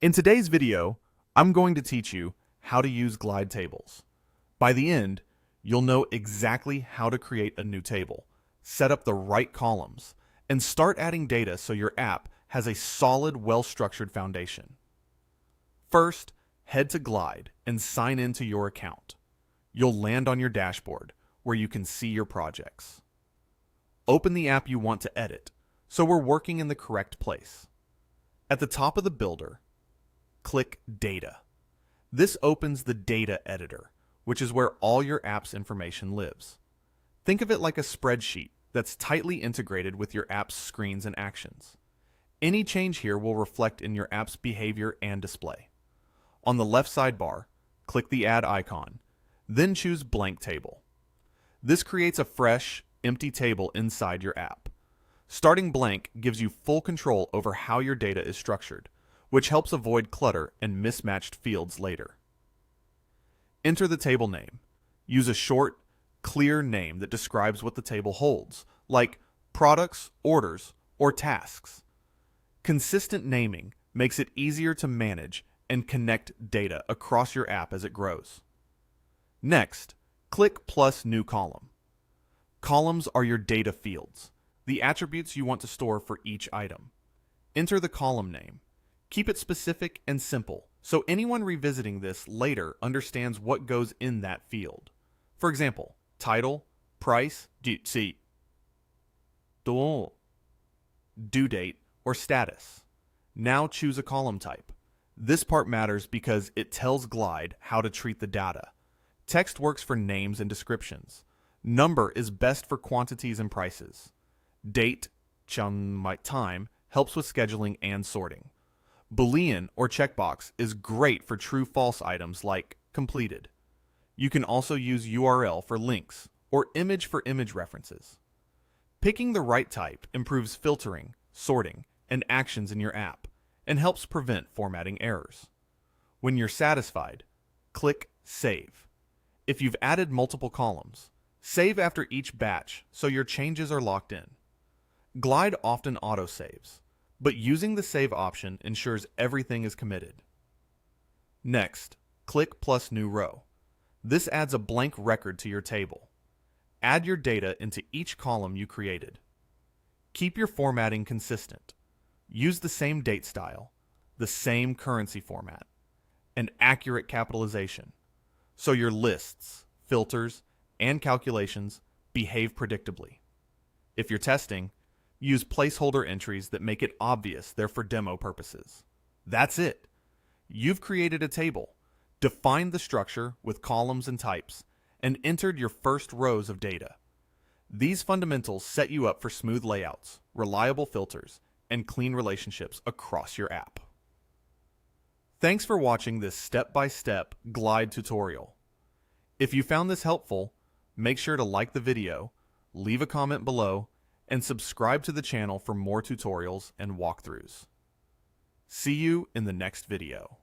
In today's video, I'm going to teach you how to use glide tables. By the end, you'll know exactly how to create a new table, set up the right columns, and start adding data so your app has a solid, well-structured foundation. First, head to Glide and sign into your account. You'll land on your dashboard where you can see your projects. Open the app you want to edit, so we're working in the correct place. At the top of the builder, click Data. This opens the Data Editor, which is where all your app's information lives. Think of it like a spreadsheet that's tightly integrated with your app's screens and actions. Any change here will reflect in your app's behavior and display. On the left sidebar, click the Add icon, then choose Blank Table. This creates a fresh, empty table inside your app. Starting blank gives you full control over how your data is structured, which helps avoid clutter and mismatched fields later. Enter the table name. Use a short, clear name that describes what the table holds, like products, orders, or tasks. Consistent naming makes it easier to manage and connect data across your app as it grows. Next, click plus New Column. Columns are your data fields, the attributes you want to store for each item. Enter the column name. Keep it specific and simple, so anyone revisiting this later understands what goes in that field. For example, title, price, due date, or status. Now choose a column type. This part matters because it tells Glide how to treat the data. Text works for names and descriptions. Number is best for quantities and prices. Date, time, helps with scheduling and sorting. Boolean or checkbox is great for true-false items like completed. You can also use URL for links or image for image references. Picking the right type improves filtering, sorting, and actions in your app and helps prevent formatting errors. When you're satisfied, click Save. If you've added multiple columns, save after each batch so your changes are locked in. Glide often autosaves, but using the save option ensures everything is committed. Next, click plus New Row. This adds a blank record to your table. Add your data into each column you created. Keep your formatting consistent. Use the same date style, the same currency format, and accurate capitalization, so your lists, filters, and calculations behave predictably. If you're testing, use placeholder entries that make it obvious they're for demo purposes. That's it. You've created a table, defined the structure with columns and types, and entered your first rows of data. These fundamentals set you up for smooth layouts, reliable filters, and clean relationships across your app. Thanks for watching this step-by-step Glide tutorial. If you found this helpful, make sure to like the video, leave a comment below, and subscribe to the channel for more tutorials and walkthroughs. See you in the next video.